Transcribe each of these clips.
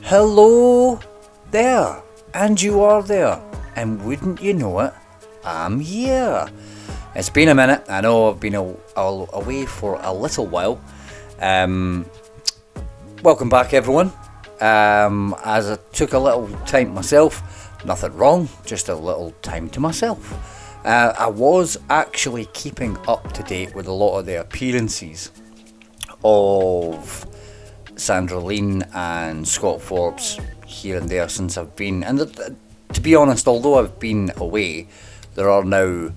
Hello there, and you are there, and wouldn't you know it, I'm here. It's been a minute. I know I've been away for a little while. Welcome back, everyone. As I took a little time to myself, nothing wrong, just a little time to myself. I was actually keeping up to date with a lot of the appearances of Sandra and Scott Forbes here and there since I've been, and to be honest, although I've been away, there are now,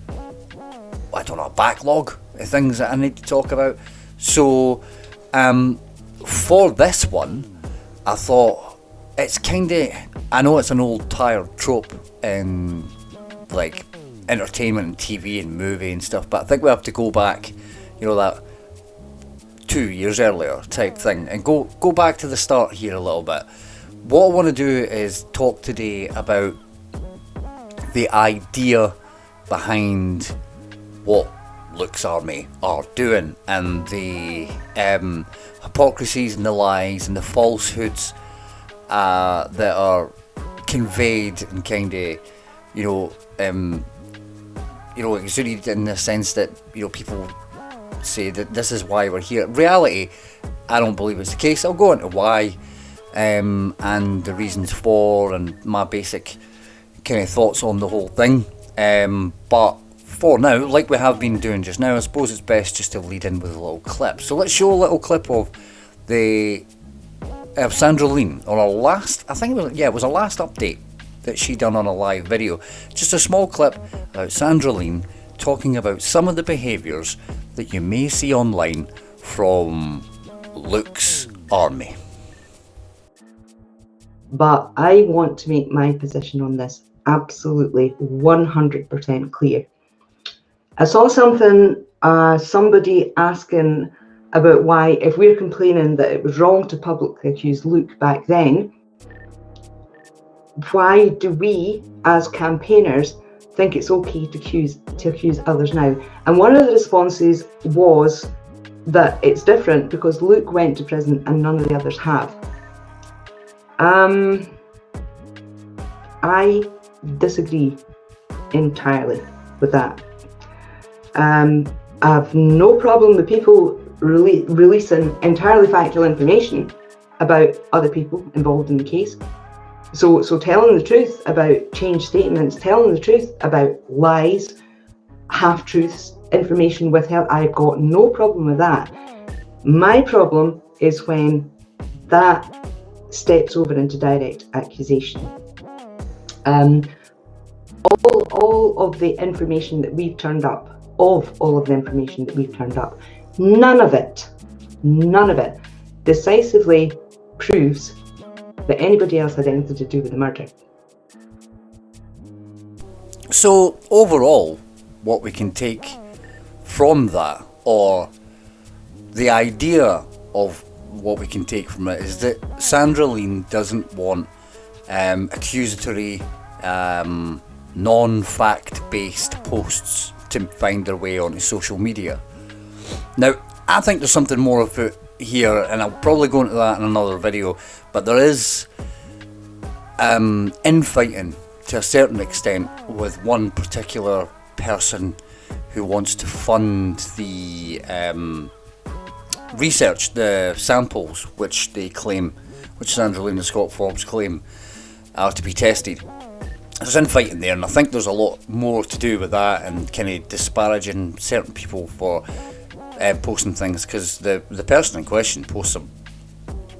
I don't know, a backlog of things that I need to talk about. So for this one, I thought it's I know it's an old tired trope in like entertainment and TV and movie and stuff, but I think we have to go back, that 2 years earlier type thing, and go back to the start here a little bit. What I want to do is talk today about the idea behind what Luke's army are doing, and the hypocrisies and the lies and the falsehoods that are conveyed and exuded in the sense that people say that this is why we're here. Reality, I don't believe it's the case. I'll go into why and the reasons for, and my basic kind of thoughts on the whole thing. But for now, like we have been doing just now, I suppose it's best just to lead in with a little clip. So let's show a little clip of Sandra on our last, I think it was a last update that she done on a live video. Just a small clip about Sandra talking about some of the behaviours that you may see online from Luke's army. But I want to make my position on this absolutely 100% clear. I saw somebody asking about why, if we're complaining that it was wrong to publicly accuse Luke back then, why do we as campaigners think it's okay to accuse others now? And one of the responses was that it's different because Luke went to prison and none of the others have. I disagree entirely with that. I have no problem with people releasing entirely factual information about other people involved in the case. So telling the truth about changed statements, telling the truth about lies, half-truths, information withheld, I've got no problem with that. My problem is when that steps over into direct accusation. All of the information that we've turned up, none of it decisively proves that anybody else had anything to do with the murder. So overall, what we can take from that, or the idea of what we can take from it, is that Sandra doesn't want accusatory, non-fact based posts to find their way onto social media. Now, I think there's something more afoot here, and I'll probably go into that in another video, but there is infighting to a certain extent with one particular person who wants to fund the research, the samples which Sandra and Scott Forbes claim are to be tested. There's infighting there, and I think there's a lot more to do with that, and kind of disparaging certain people for posting things, because the person in question posts some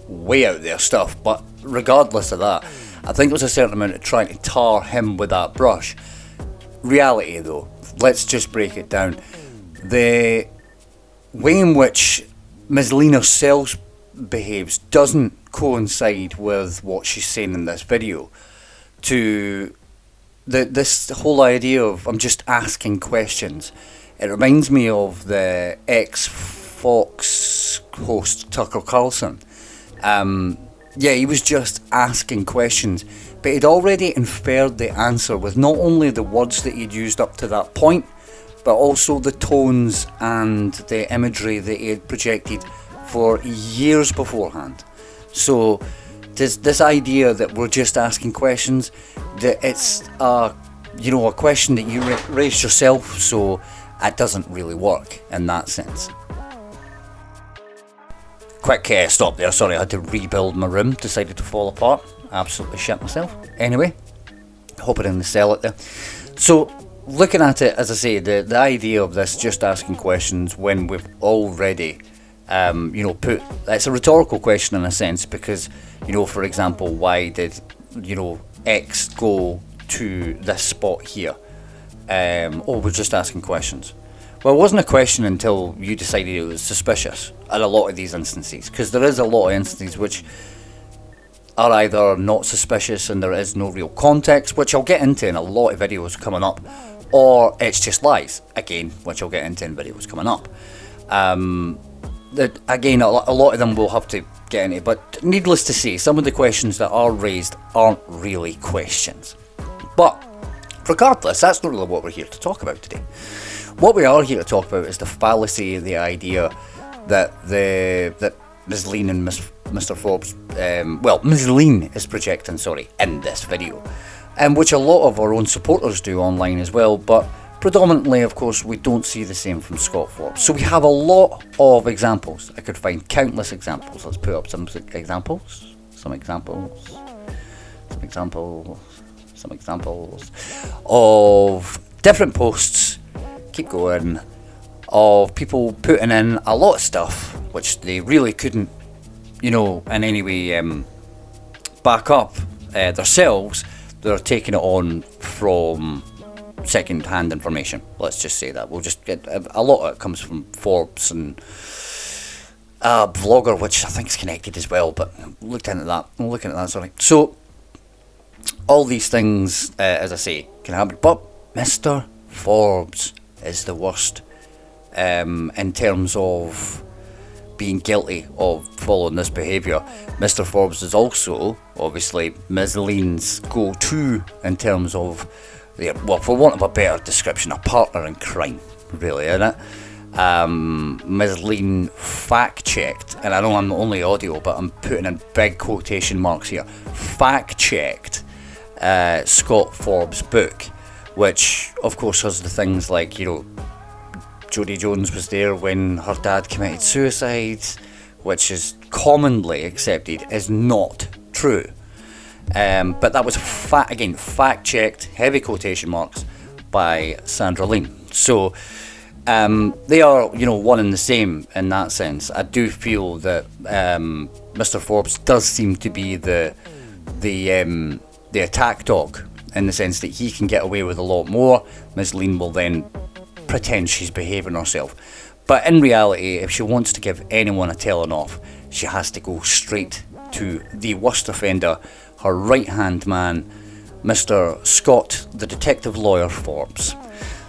way out there stuff. But regardless of that, I think there's a certain amount of trying to tar him with that brush. Reality though, let's just break it down. The way in which Ms. Lena Sells behaves doesn't coincide with what she's saying in this video. To this whole idea of I'm just asking questions, it reminds me of the ex-Fox host Tucker Carlson. Yeah, he was just asking questions, but he'd already inferred the answer with not only the words that he'd used up to that point, but also the tones and the imagery that he had projected for years beforehand. So this idea that we're just asking questions, that it's a question that you raised yourself, so it doesn't really work in that sense. Quick stop there, sorry, I had to rebuild my room, decided to fall apart, absolutely shit myself. Anyway, hope I didn't sell it there. So, looking at it, as I say, the idea of this just asking questions when we've already, it's a rhetorical question in a sense, because, for example, why did, X go to this spot here? We're just asking questions. Well, it wasn't a question until you decided it was suspicious in a lot of these instances, because there is a lot of instances which are either not suspicious and there is no real context, which I'll get into in a lot of videos coming up, or it's just lies, again, which I'll get into in videos coming up. Again, a lot of them we'll have to get into, but needless to say, some of the questions that are raised aren't really questions. But regardless, that's not really what we're here to talk about today. What we are here to talk about is the fallacy of the idea that Ms. Lean and Mr. Forbes, Ms. Lean is projecting, in this video, and which a lot of our own supporters do online as well, but predominantly, of course, we don't see the same from Scott Forbes. So we have a lot of examples. I could find countless examples. Let's put up some examples of different posts. Keep going, of people putting in a lot of stuff which they really couldn't, in any way back up themselves. They're taking it on from second-hand information. Let's just say that. We'll just get a lot of it comes from Forbes and a vlogger, which I think is connected as well, but I'm looking at that. So all these things, as I say, can happen. But Mr. Forbes is the worst in terms of being guilty of following this behaviour. Mr. Forbes is also, obviously, Ms. Lean's go-to in terms of, for want of a better description, a partner in crime, really, isn't it? Ms. Lean fact-checked, and I know I'm only audio, but I'm putting in big quotation marks here, fact-checked Scott Forbes' book, which of course has the things like, Jodie Jones was there when her dad committed suicide, which is commonly accepted is not true. But that was fact-checked, heavy quotation marks, by Sandra Lean. So they are, one and the same in that sense. I do feel that Mr. Forbes does seem to be the attack dog, in the sense that he can get away with a lot more. Ms. Lean will then pretend she's behaving herself. But in reality, if she wants to give anyone a telling off, she has to go straight to the worst offender, her right-hand man, Mr. Scott, the detective lawyer Forbes.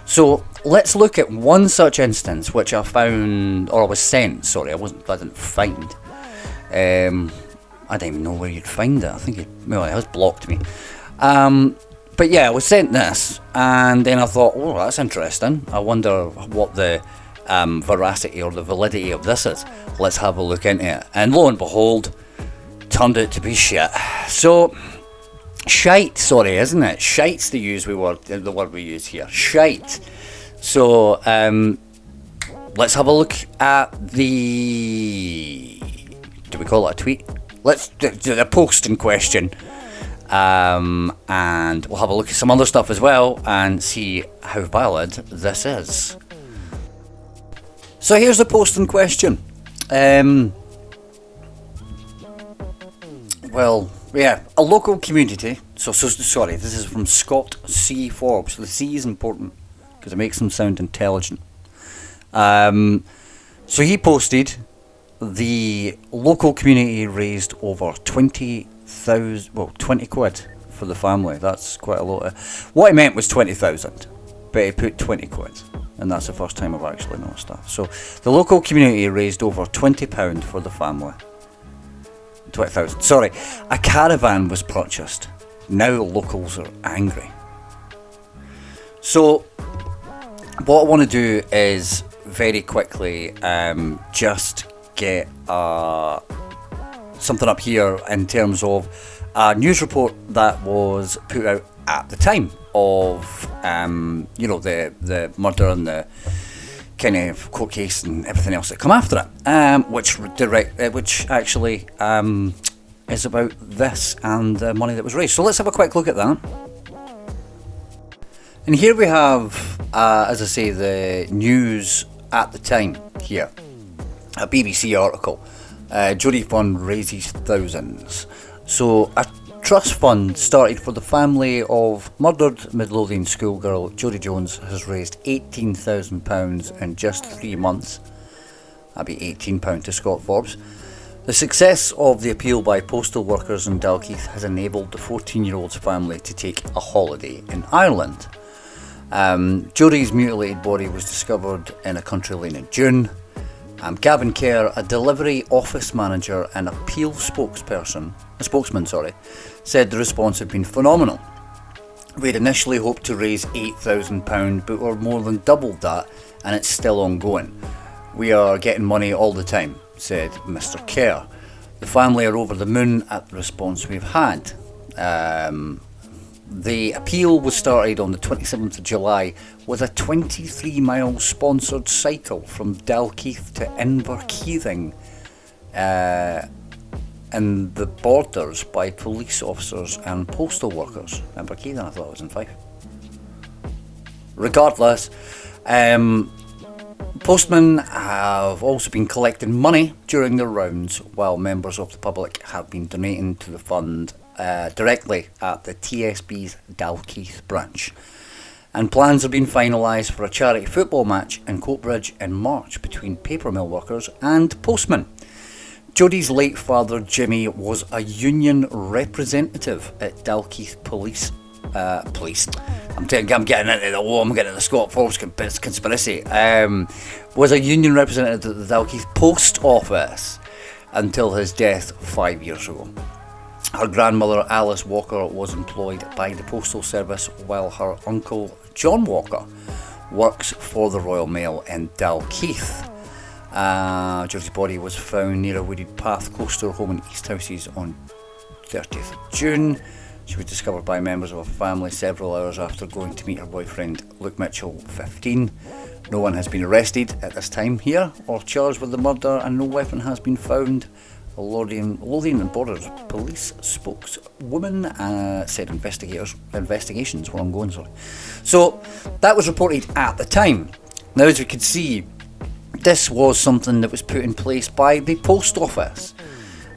So let's look at one such instance, which I found, or I was sent, I didn't find. I don't even know where you'd find it. I think it has blocked me. But yeah, I was sent this, and then I thought, oh, that's interesting. I wonder what the veracity or the validity of this is. Let's have a look into it. And lo and behold, turned out to be shit. So, shite, isn't it? Shite's the word we use here. Shite. So, let's have a look at do we call it a tweet? Let's do the post in question. And we'll have a look at some other stuff as well and see how valid this is. So here's the post in question. A local community. Sorry, this is from Scott C. Forbes. The C is important because it makes him sound intelligent. So he posted, the local community raised over 20 quid for the family. That's quite a lot. What he meant was 20,000, but he put 20 quid, and that's the first time I've actually noticed that. So the local community raised over £20 for the family. 20,000. Sorry, a caravan was purchased. Now locals are angry. So, what I want to do is very quickly just get something up here in terms of a news report that was put out at the time of the murder and the kind of court case and everything else that come after it, which actually is about this and the money that was raised. So let's have a quick look at that. And here we have, as I say, the news at the time here, a BBC article. Jodie Fund raises thousands. So a trust fund started for the family of murdered Midlothian schoolgirl Jodie Jones has raised £18,000 in just 3 months. That'd be £18 to Scott Forbes. The success of the appeal by postal workers in Dalkeith has enabled the 14-year-old's family to take a holiday in Ireland. Jodie's mutilated body was discovered in a country lane in June. Gavin Kerr, a delivery office manager and appeal spokesman, said the response had been phenomenal. We had initially hoped to raise £8,000, but we're more than doubled that, and it's still ongoing. We are getting money all the time, said Mr. Kerr. The family are over the moon at the response we've had. The appeal was started on the 27th of July with a 23-mile sponsored cycle from Dalkeith to Inverkeithing in the borders by police officers and postal workers. Inverkeithing, I thought it was in Fife. Regardless, postmen have also been collecting money during their rounds, while members of the public have been donating to the fund directly at the TSB's Dalkeith branch. And plans have been finalised for a charity football match in Coatbridge in March between paper mill workers and postmen. Jodie's late father Jimmy was a union representative at Dalkeith Police. I'm getting into the Scott Forbes conspiracy. Was a union representative at the Dalkeith Post Office until his death 5 years ago. Her grandmother Alice Walker was employed by the Postal Service, while her uncle John Walker works for the Royal Mail in Dalkeith. Jodie's body was found near a wooded path close to her home in East Houses on 30th of June. She was discovered by members of her family several hours after going to meet her boyfriend Luke Mitchell, 15. No one has been arrested at this time here or charged with the murder, and no weapon has been found. Lothian and Borders police spokeswoman said investigations were ongoing. So that was reported at the time. Now, as we can see, this was something that was put in place by the post office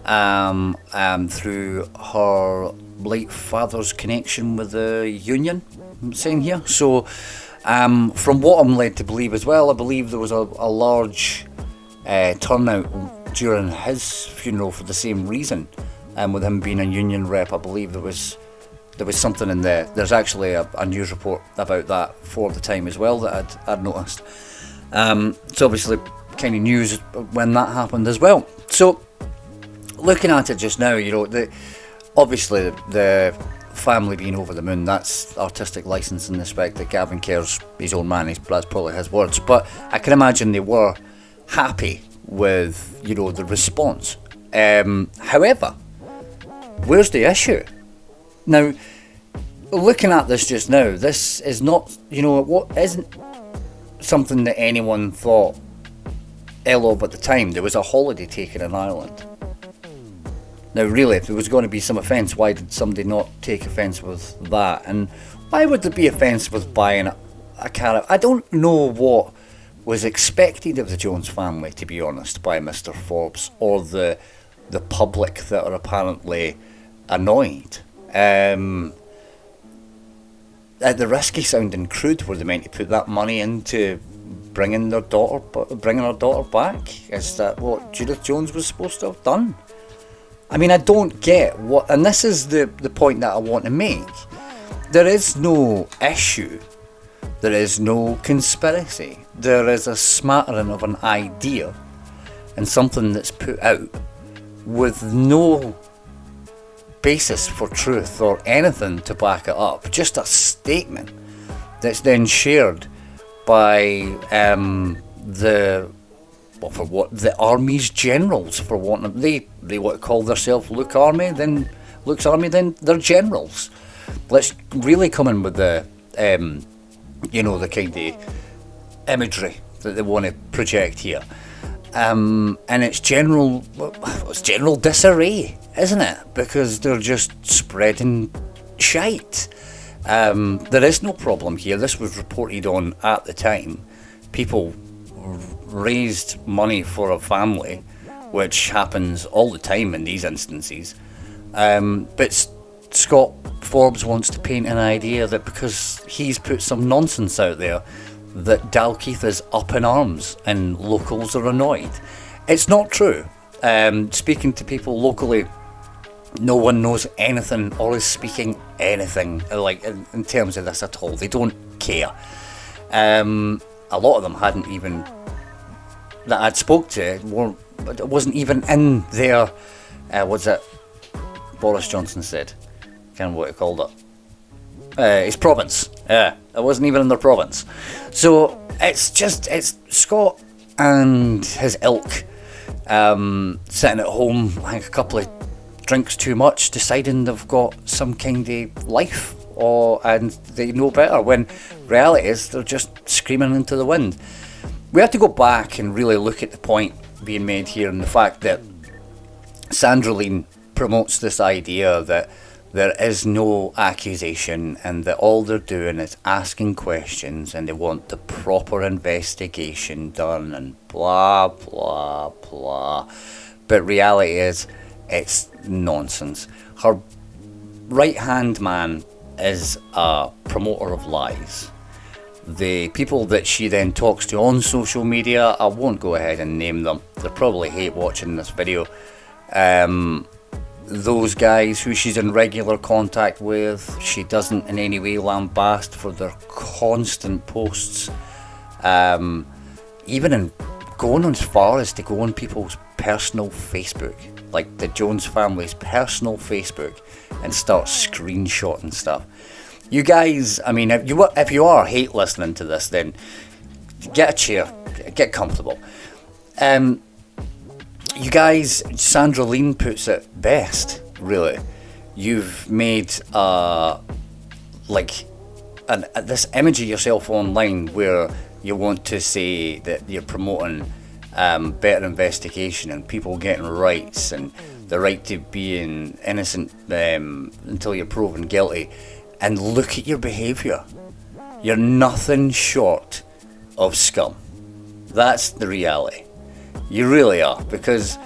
through her late father's connection with the union, I'm saying here. So from what I'm led to believe as well, I believe there was a large turnout during his funeral for the same reason, and with him being a union rep, I believe there was something in there. There's actually a news report about that for the time as well that I'd noticed. It's obviously kind of news when that happened as well. So looking at it just now, obviously the family being over the moon, that's artistic license in the respect that Gavin Kerr's his own man, that's probably his words, but I can imagine they were happy with the response. However, where's the issue? Now, looking at this just now, this is not, what isn't something that anyone thought ill of at the time. There was a holiday taken in Ireland. Now, really, if there was going to be some offence, why did somebody not take offence with that? And why would there be offence with buying a caravan? I don't know what was expected of the Jones family, to be honest, by Mr. Forbes or the public that are apparently annoyed. At the risky sounding crude, were they meant to put that money into bringing her daughter back? Is that what Judith Jones was supposed to have done? I mean, I don't get what, and this is the point that I want to make. There is no issue. There is no conspiracy. There is a smattering of an idea and something that's put out with no basis for truth or anything to back it up, just a statement that's then shared by the army's generals, for wanting, they want to call themselves Luke's army, then they're generals. Let's really come in with the the kind of imagery that they want to project here. And it's general disarray, isn't it? Because they're just spreading shite. There is no problem here. This was reported on at the time. People raised money for a family, which happens all the time in these instances. But Scott Forbes wants to paint an idea that because he's put some nonsense out there, that Dalkeith is up in arms and locals are annoyed. It's not true. Speaking to people locally, no one knows anything or is speaking anything like in terms of this at all. They don't care. A lot of them hadn't even, that I'd spoke to, it wasn't even in their, what's it Boris Johnson said? I can't remember what he called it. His province. Yeah, it wasn't even in their province. So it's Scott and his ilk sitting at home, I think a couple of drinks too much, deciding they've got some kind of life and they know better, when reality is they're just screaming into the wind. We have to go back and really look at the point being made here, and the fact that Sandra promotes this idea that there is no accusation and that all they're doing is asking questions and they want the proper investigation done and blah blah blah. But reality is, it's nonsense. Her right hand man is a promoter of lies. The people that she then talks to on social media, I won't go ahead and name them, they probably hate watching this video. Those guys who she's in regular contact with, she doesn't in any way lambast for their constant posts. Even in going as far as to go on people's personal Facebook, like the Jones family's personal Facebook, and start screenshotting stuff. You guys, I mean, if you are hate listening to this, then get a chair, get comfortable. You guys, Sandra puts it best, really. You've made this image of yourself online where you want to say that you're promoting better investigation and people getting rights and the right to being innocent until you're proven guilty. And look at your behaviour. You're nothing short of scum. That's the reality. You really are, because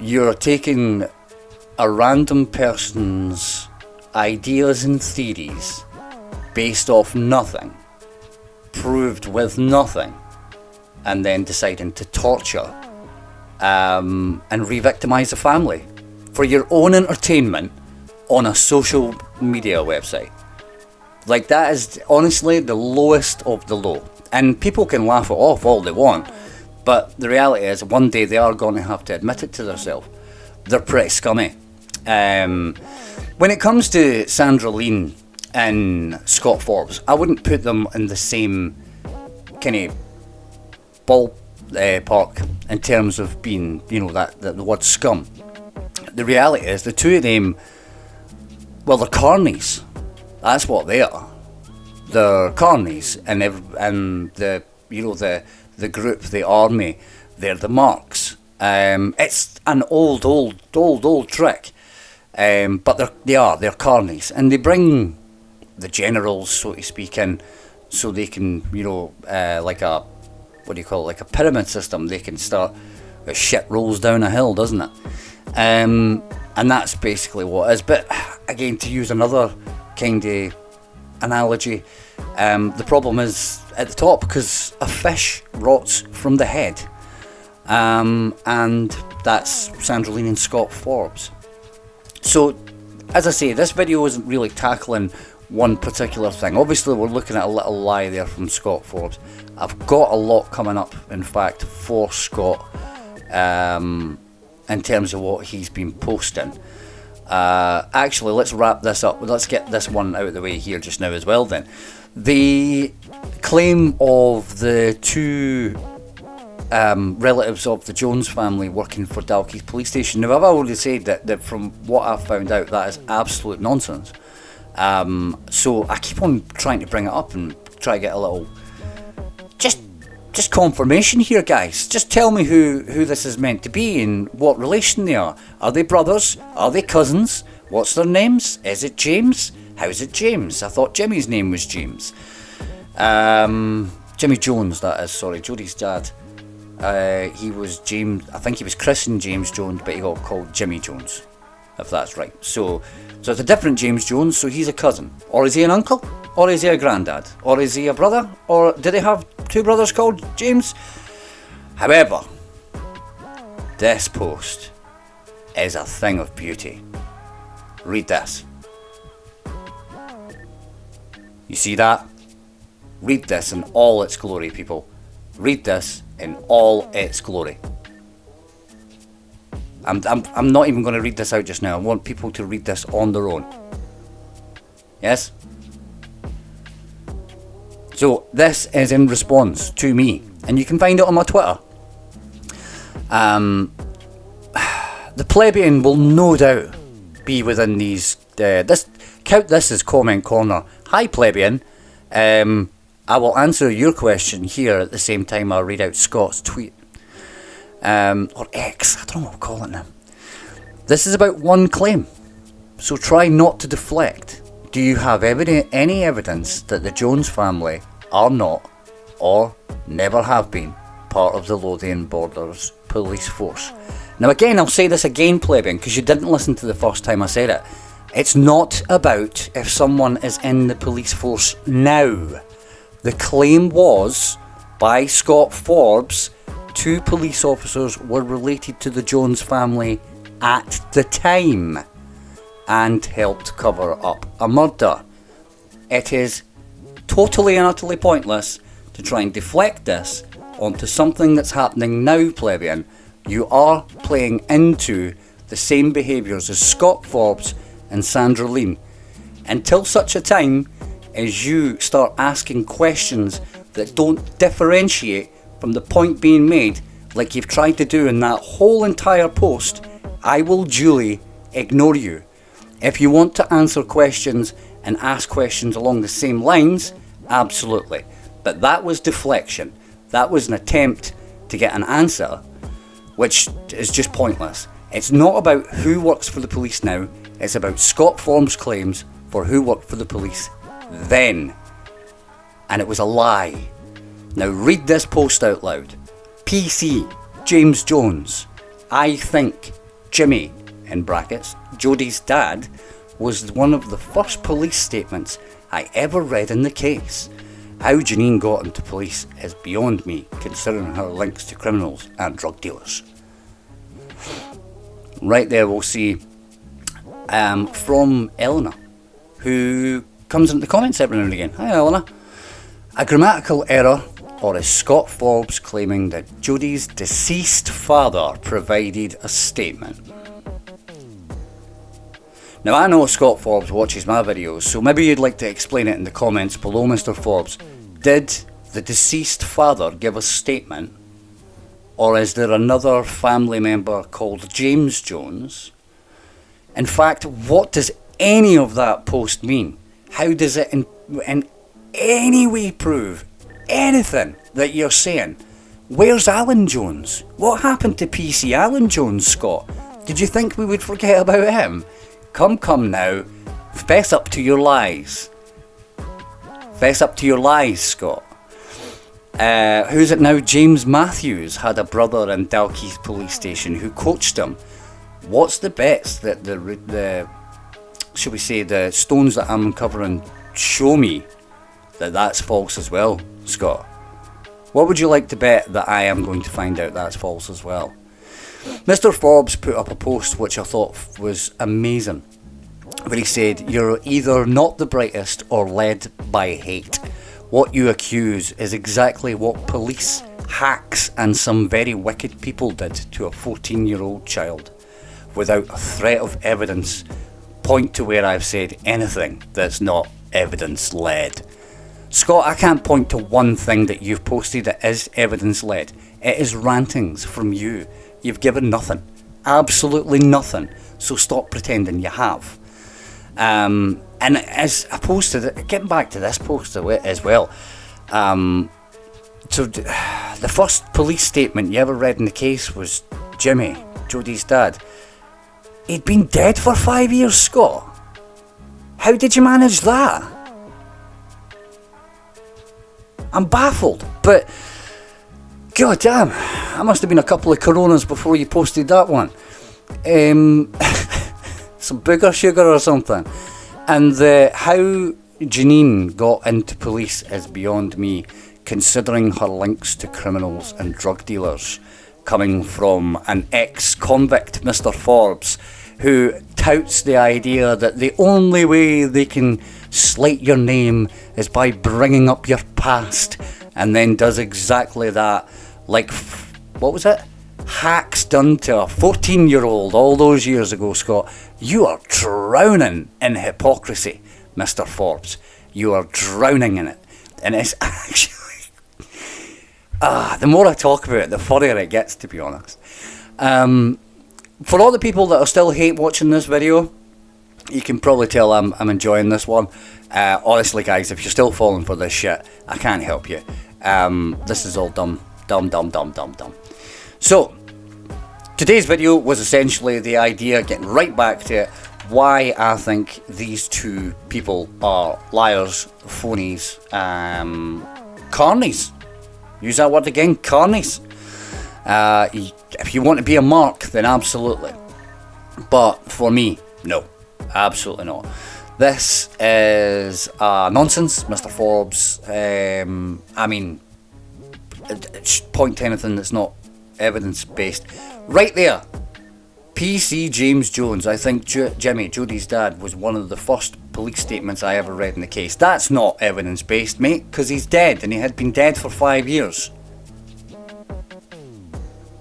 you're taking a random person's ideas and theories based off nothing, proved with nothing, and then deciding to torture and re-victimise a family for your own entertainment on a social media website. Like, that is honestly the lowest of the low. And people can laugh it off all they want, but the reality is one day they are going to have to admit it to themselves. They're pretty scummy. When it comes to Sandra and Scott Forbes, I wouldn't put them in the same kind of ballpark in terms of being, that the word scum. The reality is the two of them, well, they're carnies. That's what they are. They're carnies, and the group, the army, they're the marks. It's an old trick, but they're carnies, and they bring the generals, so to speak, in so they can, like a pyramid system. They can start, the shit rolls down a hill, doesn't it? And that's basically what it is. But again, to use another kind of analogy, the problem is at the top, because a fish rots from the head, and that's Sandra and Scott Forbes. So, as I say, this video isn't really tackling one particular thing. Obviously, we're looking at a little lie there from Scott Forbes. I've got a lot coming up, in fact, for Scott, and in terms of what he's been posting. Actually, let's wrap this up. Let's get this one out of the way here just now as well then. The claim of the two relatives of the Jones family working for Dalkeith police station. Now, I've already said that from what I've found out, that is absolute nonsense. So I keep on trying to bring it up and try to get a little just confirmation here, guys. Just tell me who this is meant to be and what relation they are. Are they brothers? Are they cousins? What's their names? Is it James? How's it James? I thought Jimmy's name was James. Jimmy Jones, that is. Sorry, Jodie's dad. He was James. I think he was christened James Jones, but he got called Jimmy Jones, if that's right. So it's a different James Jones. So he's a cousin, or is he an uncle, or is he a granddad, or is he a brother, or do they have two brothers called James? However, this post is a thing of beauty. Read this. You see that? Read this in all its glory, people. Read this in all its glory. I'm not even going to read this out just now. I want people to read this on their own. Yes? So this is in response to me, and you can find it on my Twitter. The plebeian will no doubt be within these. Count this as comment corner. Hi plebeian. I will answer your question here at the same time I'll read out Scott's tweet. Or X, I don't know what I'm calling him. This is about one claim, so try not to deflect. Do you have any evidence that the Jones family are not, or never have been, part of the Lothian Borders police force? Now again, I'll say this again, plebeian, because you didn't listen to the first time I said it. It's not about if someone is in the police force now. The claim was, by Scott Forbes, 2 police officers were related to the Jones family at the time and helped cover up a murder. It is totally and utterly pointless to try and deflect this onto something that's happening now, plebeian. You are playing into the same behaviours as Scott Forbes and Sandra Lean. Until such a time as you start asking questions that don't differentiate from the point being made, like you've tried to do in that whole entire post, I will duly ignore you. If you want to answer questions and ask questions along the same lines, absolutely. But that was deflection. That was an attempt to get an answer, which is just pointless. It's not about who works for the police now, it's about Scott Forbes' claims for who worked for the police then. And it was a lie. Now read this post out loud. PC, James Jones. I think Jimmy, in brackets, Jodie's dad, was one of the first police statements I ever read in the case. How Janine got into police is beyond me, considering her links to criminals and drug dealers. Right there we'll see from Eleanor, who comes into the comments every now and again. Hi Eleanor. A grammatical error, or is Scott Forbes claiming that Jodie's deceased father provided a statement? Now I know Scott Forbes watches my videos, so maybe you'd like to explain it in the comments below, Mr. Forbes. Did the deceased father give a statement? Or is there another family member called James Jones? In fact, what does any of that post mean? How does it in any way prove anything that you're saying? Where's Alan Jones? What happened to PC Alan Jones, Scott? Did you think we would forget about him? Come now. Fess up to your lies. Fess up to your lies, Scott. Who's it now? James Matthews had a brother in Dalkeith police station who coached him. What's the bets that the should we say the stones that I'm uncovering show me that that's false as well, Scott? What would you like to bet that I am going to find out that's false as well? Mr. Forbes put up a post which I thought was amazing, where he said, "You're either not the brightest or led by hate. What you accuse is exactly what police hacks and some very wicked people did to a 14-year-old child without a threat of evidence point to where I've said anything that's not evidence-led. Scott, I can't point to one thing that you've posted that is evidence-led. It is rantings from you. You've given nothing. Absolutely nothing. So stop pretending you have. And as opposed to getting back to this post as well, so the first police statement you ever read in the case was Jimmy, Jodie's dad. He'd been dead for 5 years, Scott. How did you manage that? I'm baffled, but god damn, that must have been a couple of Coronas before you posted that one. Some booger sugar or something. And how Janine got into police is beyond me, considering her links to criminals and drug dealers, coming from an ex-convict, Mr. Forbes, who touts the idea that the only way they can slate your name is by bringing up your past, and then does exactly that, like, what was it? Hacks done to a 14-year-old all those years ago, Scott. You are drowning in hypocrisy, Mr. Forbes. You are drowning in it. And it's actually... the more I talk about it, the funnier it gets, to be honest. For all the people that are still hate watching this video, you can probably tell I'm enjoying this one. Honestly, guys, if you're still falling for this shit, I can't help you. This is all dumb. So, today's video was essentially the idea, getting right back to it, why I think these two people are liars, phonies, carnies. Use that word again, carnies. If you want to be a mark, then absolutely. But for me, no, absolutely not. This is nonsense, Mr. Forbes. I mean, point to anything that's not evidence-based. Right there, PC James Jones, I think Jimmy, Jodie's dad, was one of the first police statements I ever read in the case. That's not evidence-based, mate, because he's dead, and he had been dead for 5 years.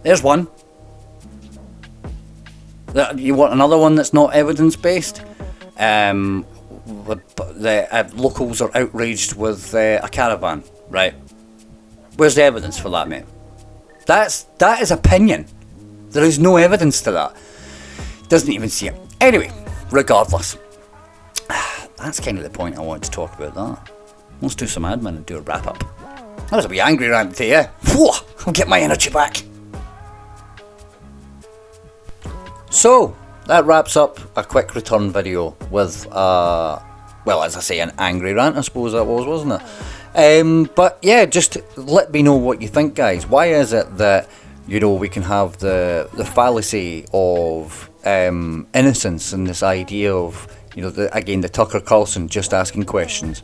There's one. You want another one that's not evidence-based? The locals are outraged with a caravan, right? Where's the evidence for that, mate? That is opinion. There is no evidence to that. Doesn't even see it. Anyway, regardless, that's kind of the point I wanted to talk about that. Let's do some admin and do a wrap up. That was a wee angry rant to you. Whoa, I'll get my energy back. So, that wraps up a quick return video with, well, as I say, an angry rant, I suppose that was, wasn't it? But yeah, just let me know what you think, guys. Why is it that, you know, we can have the fallacy of innocence and this idea of, you know, the Tucker Carlson just asking questions,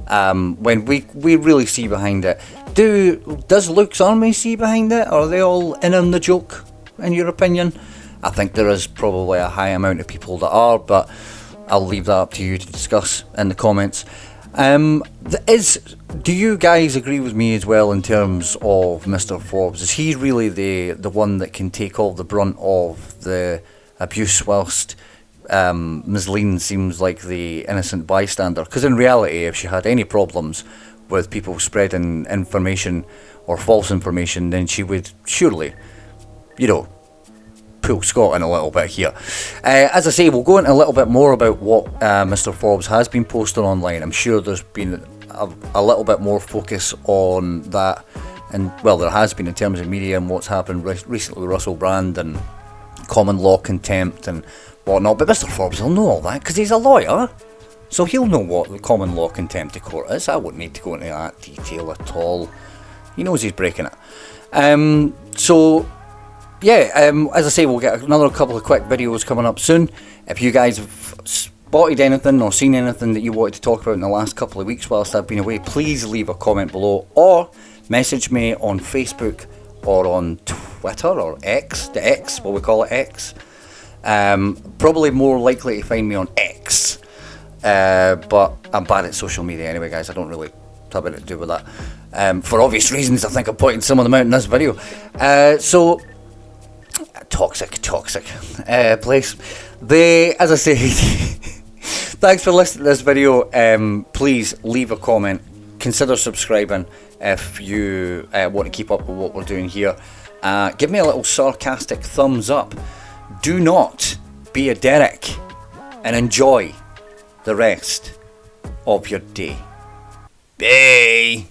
when we really see behind it? Does Luke's army see behind it? Are they all in on the joke, in your opinion? I think there is probably a high amount of people that are, but I'll leave that up to you to discuss in the comments. Do you guys agree with me as well in terms of Mr. Forbes? Is he really the one that can take all the brunt of the abuse, whilst Ms. Lean seems like the innocent bystander? Because in reality, if she had any problems with people spreading information or false information, then she would surely, you know, pull Scott in a little bit here. As I say, we'll go into a little bit more about what Mr. Forbes has been posting online. I'm sure there's been a little bit more focus on that, and well, there has been in terms of media and what's happened recently with Russell Brand and common law contempt and whatnot. But Mr. Forbes will know all that because he's a lawyer, so he'll know what the common law contempt of court is. I wouldn't need to go into that detail at all. He knows he's breaking it. So yeah, as I say, we'll get another couple of quick videos coming up soon. If you guys have spotted anything or seen anything that you wanted to talk about in the last couple of weeks whilst I've been away, please leave a comment below or message me on Facebook or on Twitter or X, the X, what we call it, X. Probably more likely to find me on X, but I'm bad at social media anyway, guys. I don't really have anything to do with that. For obvious reasons, I think I'm pointing some of them out in this video. So, toxic place. As I say, thanks for listening to this video. Please leave a comment. Consider subscribing if you want to keep up with what we're doing here. Give me a little sarcastic thumbs up. Do not be a Derek, and enjoy the rest of your day. Bye.